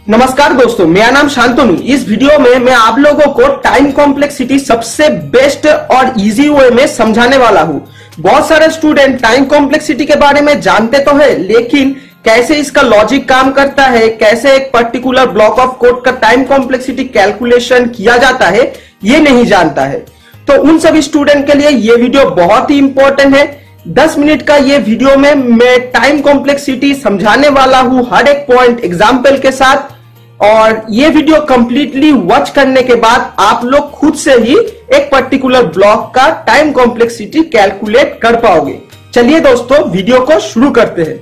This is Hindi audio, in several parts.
नमस्कार दोस्तों, मेरा नाम शांतनु। इस वीडियो में मैं आप लोगों को टाइम कॉम्प्लेक्सिटी सबसे बेस्ट और इजी वे में समझाने वाला हूं। बहुत सारे स्टूडेंट टाइम कॉम्प्लेक्सिटी के बारे में जानते तो है, लेकिन कैसे इसका लॉजिक काम करता है, कैसे एक पर्टिकुलर ब्लॉक ऑफ कोड का टाइम कॉम्प्लेक्सिटी कैलकुलेशन किया जाता है, ये नहीं जानता है। तो उन सभी स्टूडेंट के लिए ये वीडियो बहुत ही इंपॉर्टेंट है। 10 मिनट का ये वीडियो में मैं टाइम कॉम्प्लेक्सिटी समझाने वाला हूं, हर एक पॉइंट एग्जाम्पल के साथ। और ये वीडियो कंप्लीटली वॉच करने के बाद आप लोग खुद से ही एक पर्टिकुलर ब्लॉक का टाइम कॉम्प्लेक्सिटी कैलकुलेट कर पाओगे। चलिए दोस्तों, वीडियो को शुरू करते हैं।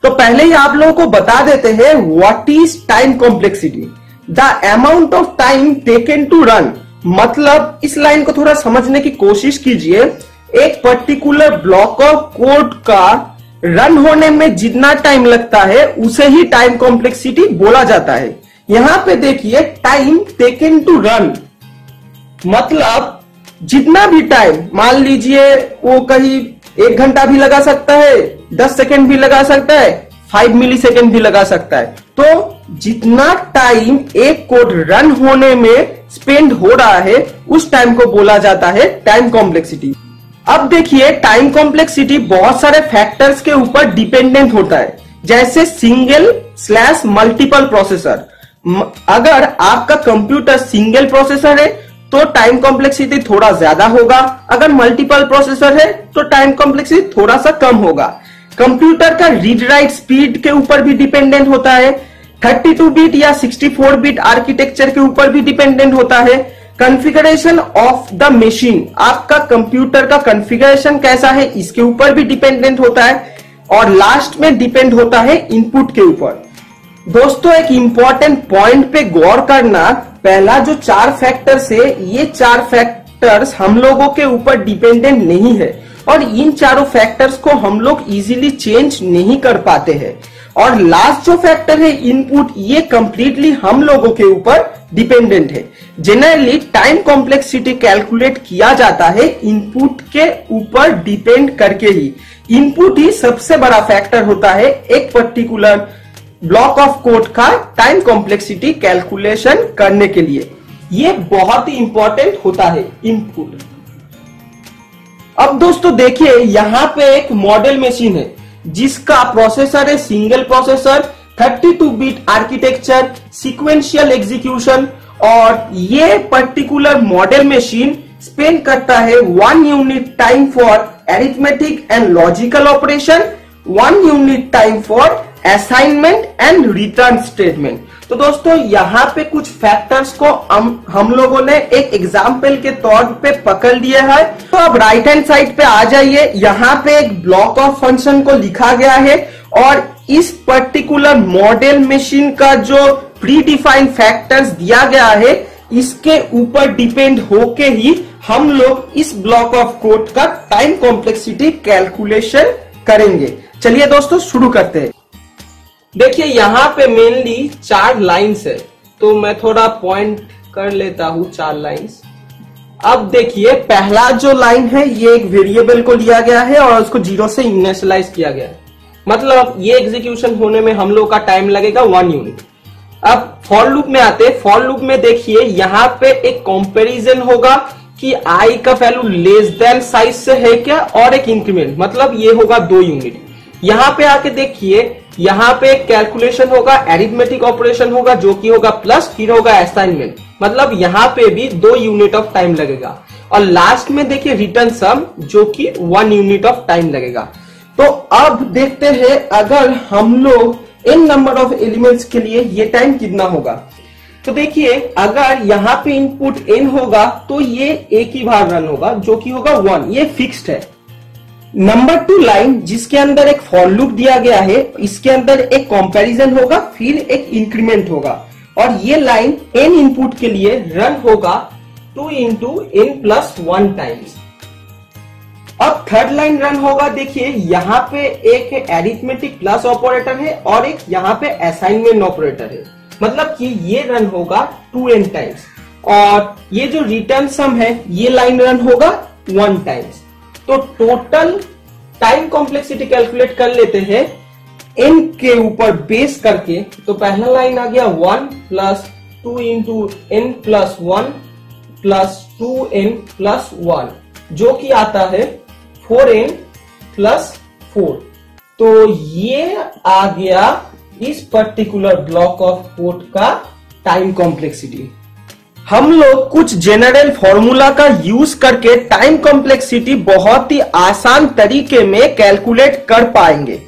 तो पहले ही आप लोगों को बता देते हैं what is time complexity. The amount of time taken to run, मतलब इस लाइन को थोड़ा समझने की कोशिश कीजिए। एक पर्टिकुलर ब्लॉक ऑफ कोड का रन होने में जितना टाइम लगता है उसे ही टाइम कॉम्प्लेक्सिटी बोला जाता है। यहां पे देखिए, टाइम टेकन टू रन मतलब जितना भी टाइम, मान लीजिए वो कहीं 1 घंटा भी लगा सकता है, 10 सेकेंड भी लगा सकता है, 5 मिली सेकेंड भी लगा सकता है। तो जितना टाइम एक कोड रन होने में स्पेंड हो रहा है उस टाइम को बोला जाता है टाइम कॉम्प्लेक्सिटी। अब देखिए, टाइम कॉम्प्लेक्सिटी बहुत सारे फैक्टर्स के ऊपर डिपेंडेंट होता है, जैसे सिंगल/मल्टीपल प्रोसेसर। अगर आपका कंप्यूटर सिंगल प्रोसेसर है तो टाइम कॉम्प्लेक्सिटी थोड़ा ज्यादा होगा, अगर मल्टीपल प्रोसेसर है तो टाइम कॉम्प्लेक्सिटी थोड़ा सा कम होगा। कंप्यूटर का रीड राइट स्पीड के ऊपर भी डिपेंडेंट होता है, 32 बिट या 64 बिट आर्किटेक्चर के ऊपर भी डिपेंडेंट होता है। कॉन्फ़िगरेशन ऑफ द मशीन, आपका कंप्यूटर का कॉन्फ़िगरेशन कैसा है इसके ऊपर भी डिपेंडेंट होता है। और लास्ट में डिपेंड होता है इनपुट के ऊपर। दोस्तों, एक इंपॉर्टेंट पॉइंट पे गौर करना, पहला जो 4 फैक्टर्स है, ये 4 फैक्टर्स हम लोगों के ऊपर डिपेंडेंट नहीं है और इन चारों फैक्टर्स को हम लोग इजीली चेंज नहीं कर पाते हैं। और लास्ट जो फैक्टर है इनपुट, ये कंप्लीटली हम लोगों के ऊपर डिपेंडेंट है। जनरली टाइम कॉम्प्लेक्सिटी कैलकुलेट किया जाता है इनपुट के ऊपर डिपेंड करके ही। इनपुट ही सबसे बड़ा फैक्टर होता है एक पर्टिकुलर ब्लॉक ऑफ कोड का टाइम कॉम्प्लेक्सिटी कैलकुलेशन करने के लिए। ये बहुत ही इंपॉर्टेंट होता है इनपुट। अब दोस्तों देखिए, यहां पे एक मॉडल मशीन है जिसका प्रोसेसर है single processor, 32 bit architecture, sequential execution. और ये पर्टिकुलर मॉडल मशीन स्पेंड करता है 1 unit time for arithmetic and logical operation, 1 unit time for assignment and return statement. तो दोस्तों, यहाँ पे कुछ फैक्टर्स को हम लोगों ने एक एग्जाम्पल के तौर पे पकड़ लिया है। तो अब राइट हैंड साइड पे आ जाइए, यहाँ पे एक ब्लॉक ऑफ फंक्शन को लिखा गया है और इस पर्टिकुलर मॉडल मशीन का जो प्री डिफाइंड फैक्टर्स दिया गया है इसके ऊपर डिपेंड होके ही हम लोग इस ब्लॉक ऑफ कोड का टाइम कॉम्प्लेक्सिटी कैलकुलेशन करेंगे। चलिए दोस्तों, शुरू करते हैं। देखिए, यहाँ पे मेनली 4 लाइन्स है, तो मैं थोड़ा पॉइंट कर लेता हूं 4 लाइन्स। अब देखिए, पहला जो लाइन है ये एक वेरिएबल को लिया गया है और उसको 0 से इनिशियलाइज किया गया है, मतलब ये एग्जीक्यूशन होने में हम लोग का टाइम लगेगा 1 यूनिट। अब फॉर लूप में आते, फॉर लूप में देखिए यहाँ पे एक कंपैरिजन होगा कि आई का वैल्यू लेस देन साइज से है क्या, और एक इंक्रीमेंट, मतलब ये होगा 2 यूनिट। यहाँ पे आके देखिए, यहाँ पे एक कैलकुलेशन होगा, एरिथमेटिक ऑपरेशन होगा जो कि होगा प्लस, फिर होगा असाइनमेंट, मतलब यहाँ पे भी 2 यूनिट ऑफ टाइम लगेगा। और लास्ट में देखिए रिटर्न सम जो कि 1 यूनिट ऑफ टाइम लगेगा। तो अब देखते हैं, अगर हम लोग n नंबर ऑफ एलिमेंट्स के लिए ये टाइम कितना होगा। तो देखिए, अगर यहाँ पे इनपुट n होगा तो ये एक ही बार रन होगा जो कि होगा 1, ये फिक्स्ड है। नंबर 2 लाइन जिसके अंदर एक फॉर लूप दिया गया है, इसके अंदर एक कंपैरिजन होगा, फिर एक इंक्रीमेंट होगा और ये लाइन n इनपुट के लिए रन होगा 2 × n+1 टाइम्स। अब थर्ड लाइन रन होगा, देखिए यहाँ पे एक एरिथमेटिक प्लस ऑपरेटर है और एक यहाँ पे असाइनमेंट ऑपरेटर है, मतलब कि ये रन होगा 2n टाइम्स। और ये जो रिटर्न सम है ये लाइन रन होगा 1 टाइम्स। तो टोटल टाइम कॉम्प्लेक्सिटी कैलकुलेट कर लेते हैं n के ऊपर बेस करके। तो पहला लाइन आ गया 1 plus 2 into n plus 1 plus 2n plus 1, जो कि आता है 4n प्लस 4। तो ये आ गया इस पर्टिकुलर ब्लॉक ऑफ कोड का टाइम कॉम्प्लेक्सिटी। हम लोग कुछ जनरल फॉर्मूला का यूज करके टाइम कॉम्प्लेक्सिटी बहुत ही आसान तरीके में कैलकुलेट कर पाएंगे।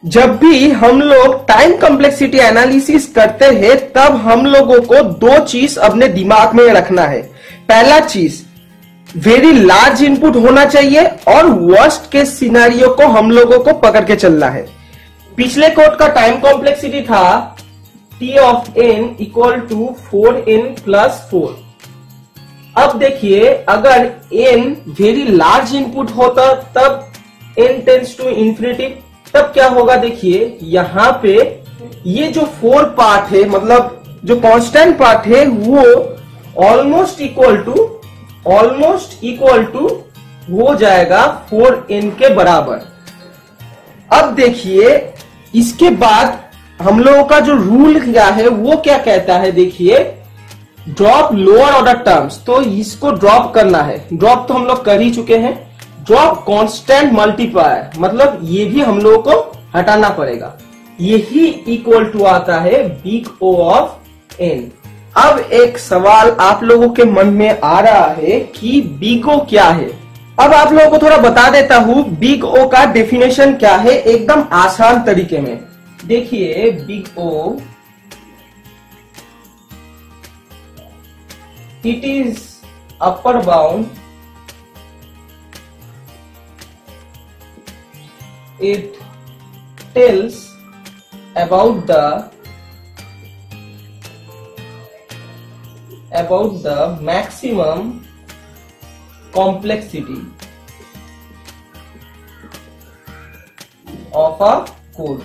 जब भी हम लोग टाइम कॉम्प्लेक्सिटी एनालिसिस करते हैं तब हम लोगों को दो चीज अपने दिमाग में रखना है। पहला चीज, वेरी लार्ज इनपुट होना चाहिए और वर्स्ट के सिनेरियो को हम लोगों को पकड़ के चलना है। पिछले कोड का टाइम कॉम्प्लेक्सिटी था t of n equal to 4n plus 4। अब देखिए, अगर n वेरी लार्ज इनपुट होता तब n टेंड्स टू इंफिनिटी, तब क्या होगा? देखिए यहां पे ये जो 4 पार्ट है, मतलब जो कांस्टेंट पार्ट है, वो ऑलमोस्ट इक्वल टू हो जाएगा 4n के बराबर। अब देखिए इसके बाद हम लोगों का जो रूल क्या है वो क्या कहता है? देखिए, ड्रॉप लोअर ऑर्डर टर्म्स, तो इसको ड्रॉप करना है। ड्रॉप तो हम लोग कर ही चुके हैं। ड्रॉप कांस्टेंट मल्टीप्लायर, मतलब ये भी हम लोगों को हटाना पड़ेगा। यही इक्वल टू आता है बिग O ऑफ n। अब एक सवाल आप लोगों के मन में आ रहा है कि बिग O क्या है। अब आप लोगों को थोड़ा बता देता हूं बिग O का डेफिनेशन क्या है, एकदम आसान तरीके में। देखिए, big O it is upper bound, it tells about the maximum complexity of a code।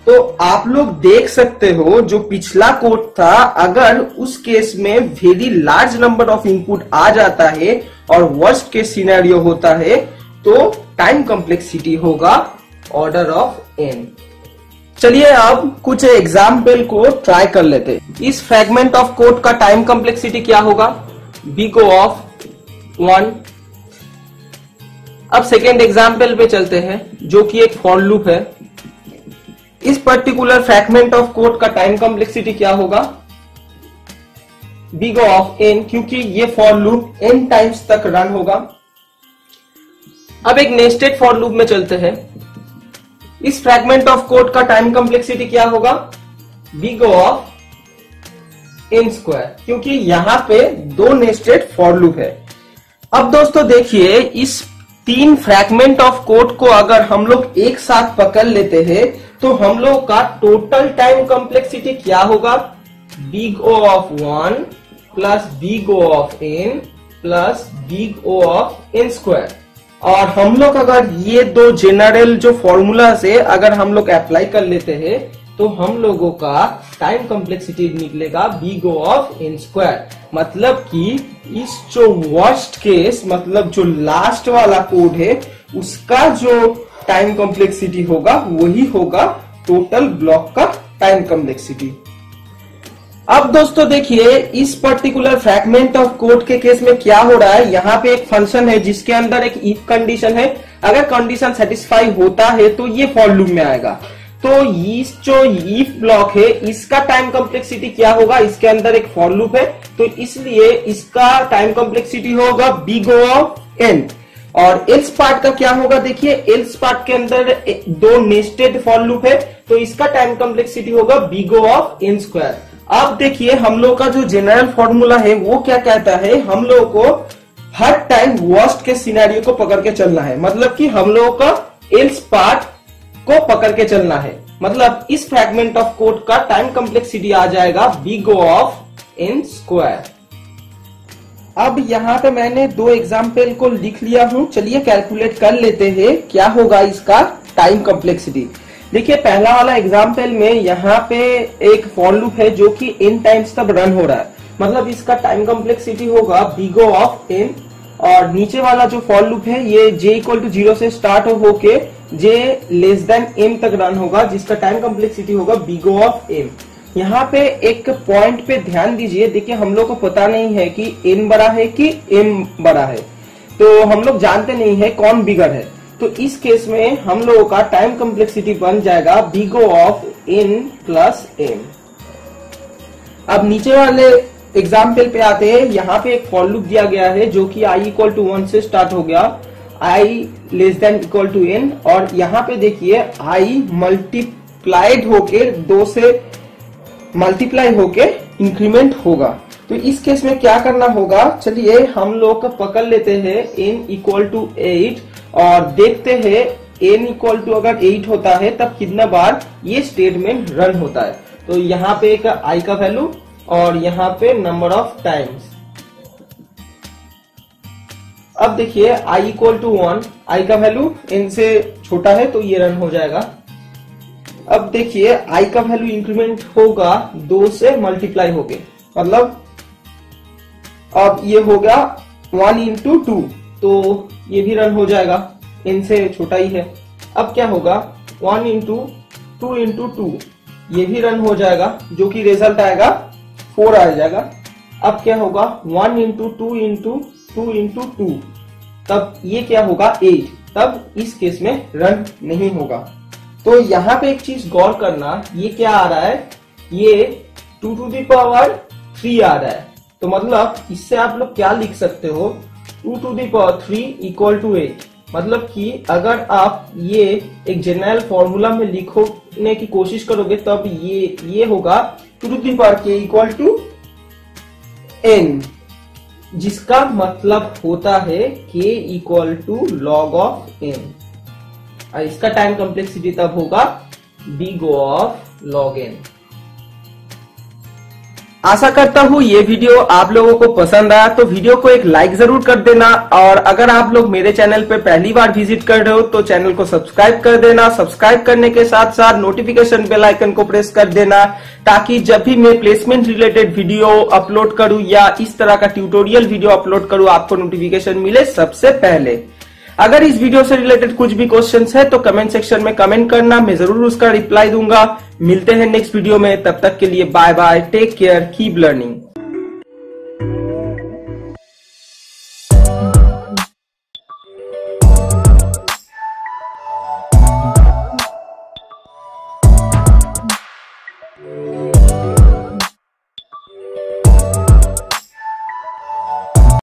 तो आप लोग देख सकते हो जो पिछला कोड था, अगर उस केस में very large number of input आ जाता है और वर्स्ट केस सिनेरियो होता है तो टाइम कॉम्प्लेक्सिटी होगा ऑर्डर ऑफ n। चलिए अब कुछ एग्जाम्पल को ट्राई कर लेते हैं। इस फ्रेगमेंट ऑफ कोड का टाइम कॉम्प्लेक्सिटी क्या होगा? Big O of 1। अब सेकेंड एग्जाम्पल पे चलते हैं, जो कि एक फॉर लूप है। इस पर्टिकुलर फ्रेगमेंट ऑफ कोड का टाइम कॉम्प्लेक्सिटी क्या होगा? बिग O ऑफ n, क्योंकि ये फॉर लूप n टाइम्स तक रन होगा। अब एक नेस्टेड फॉर लूप में चलते हैं। इस फ्रेगमेंट ऑफ कोड का टाइम कॉम्प्लेक्सिटी क्या होगा? Big O of n square, क्योंकि यहां पे दो नेस्टेड फॉर लूप है। अब दोस्तों देखिए, इस 3 फ्रेगमेंट ऑफ कोड को अगर हम लोग एक साथ पकड़ लेते हैं तो हम लोग का टोटल टाइम कॉम्प्लेक्सिटी क्या होगा? Big O of 1 plus big O of n plus big O of n square. और हम लोग अगर ये दो जनरल जो फॉर्मूला से अगर हम लोग अप्लाई कर लेते हैं तो हम लोगों का टाइम कॉम्प्लेक्सिटी निकलेगा big O of n square. मतलब कि इस जो वर्स्ट केस, मतलब जो लास्ट वाला कोड है, उसका जो टाइम कॉम्प्लेक्सिटी होगा वही होगा टोटल ब्लॉक का टाइम कॉम्प्लेक्सिटी। अब दोस्तों देखिए, इस पर्टिकुलर फ्रैगमेंट ऑफ कोड के केस में क्या हो रहा है? यहाँ पे एक फंक्शन है जिसके अंदर एक इफ कंडीशन है। अगर कंडीशन सेटिस्फाई होता है तो ये फॉर लूप में आएगा। तो इस जो इफ ब्लॉक है इसका टाइम कॉम्प्लेक्सिटी क्या होगा? इसके अंदर एक फॉर लूप है, तो इसलिए इसका टाइम कॉम्प्लेक्सिटी होगा बिग O ऑफ n। और एल्स पार्ट का क्या होगा? देखिए, एल्स पार्ट के अंदर दो नेस्टेड फॉर लूप है, तो इसका टाइम कॉम्प्लेक्सिटी होगा big O of n square. अब देखिए, हम लोग का जो जनरल फॉर्मूला है वो क्या कहता है? हम लोग को हर टाइम वर्स्ट के सिनेरियो को पकड़ के चलना है। मतलब कि हम लोग का एल्स पार्ट को पकड़ के चलना है। मतलब इस फ्रैगमेंट ऑफ कोड का टाइम कॉम्प्लेक्सिटी आ जाएगा big O of n square. अब यहाँ पे मैंने दो एग्जाम्पल को लिख लिया हूं। चलिए कैलकुलेट कर लेते हैं क्या होगा इसका टाइम कॉम्प्लेक्सिटी। देखिए, पहला वाला एग्जाम्पल में यहाँ पे एक फॉर लूप है जो कि n टाइम्स तक रन हो रहा है। मतलब इसका टाइम कॉम्प्लेक्सिटी होगा बिग O ऑफ n और नीचे वाला जो फॉर लूप है ये j इक्वल टू 0 से स्टार्ट होके j लेस देन m तक रन होगा, जिसका टाइम कॉम्प्लेक्सिटी होगा big O ऑफ m। यहाँ पे एक पॉइंट पे ध्यान दीजिए, देखिए हम लोग को पता नहीं है कि n बड़ा है कि m बड़ा है, तो हम लोग जानते नहीं है कौन बिगर है। तो इस केस में हम लोगों का टाइम कॉम्प्लेक्सिटी बन जाएगा big O of n plus m। अब नीचे वाले एग्जाम्पल पे आते हैं। यहाँ पे एक फॉर लूप दिया गया है जो कि i इक्वल टू 1 से स्टार्ट हो गया, i less than equal to n, और यहाँ पे देखिए i मल्टीप्लाइड होके 2 से मल्टीप्लाई होके इंक्रीमेंट होगा। तो इस केस में क्या करना होगा, चलिए हम लोग पकड़ लेते हैं n इक्वल टू 8 और देखते हैं n इक्वल टू अगर 8 होता है तब कितना बार ये स्टेटमेंट रन होता है। तो यहाँ पे एक i का वैल्यू और यहाँ पे नंबर ऑफ टाइम्स। अब देखिए i इक्वल टू 1, i का वैल्यू n से छोटा है तो ये रन हो जाएगा। अब देखिए i का वैल्यू इंक्रीमेंट होगा 2 से मल्टीप्लाई होके, मतलब अब ये हो गया 1 इंटू 2, तो ये भी रन हो जाएगा, n से छोटा ही है। अब क्या होगा 1 इंटू 2 इंटू 2, ये भी रन हो जाएगा, जो कि रिजल्ट आएगा 4 आ जाएगा। अब क्या होगा 1 इंटू 2 इंटू 2 इंटू 2, तब ये क्या होगा 8, तब इस केस में रन नहीं होगा। तो यहाँ पे एक चीज गौर करना, ये क्या आ रहा है, ये 2 टू द पावर 3 आ रहा है। तो मतलब इससे आप लोग क्या लिख सकते हो, 2 to the power 3 equal to 8। मतलब कि अगर आप ये एक जनरल फॉर्मूला में लिखने की कोशिश करोगे तब ये होगा 2 to the power k equal to n, जिसका मतलब होता है k equal to log of n, और इसका टाइम कॉम्प्लेक्सिटी तब होगा big O of log n। आशा करता हूँ ये वीडियो आप लोगों को पसंद आया, तो वीडियो को एक लाइक जरूर कर देना, और अगर आप लोग मेरे चैनल पे पहली बार विजिट कर रहे हो तो चैनल को सब्सक्राइब कर देना। सब्सक्राइब करने के साथ साथ नोटिफिकेशन बेल आइकन को प्रेस कर देना, ताकि जब भी मैं प्लेसमेंट रिलेटेड वीडियो अपलोड करूं या इस तरह का ट्यूटोरियल वीडियो अपलोड करूं आपको नोटिफिकेशन मिले सबसे पहले। अगर इस वीडियो से रिलेटेड कुछ भी क्वेश्चंस है तो कमेंट सेक्शन में कमेंट करना, मैं जरूर उसका रिप्लाई दूंगा। मिलते हैं नेक्स्ट वीडियो में, तब तक के लिए bye bye, take care, keep learning.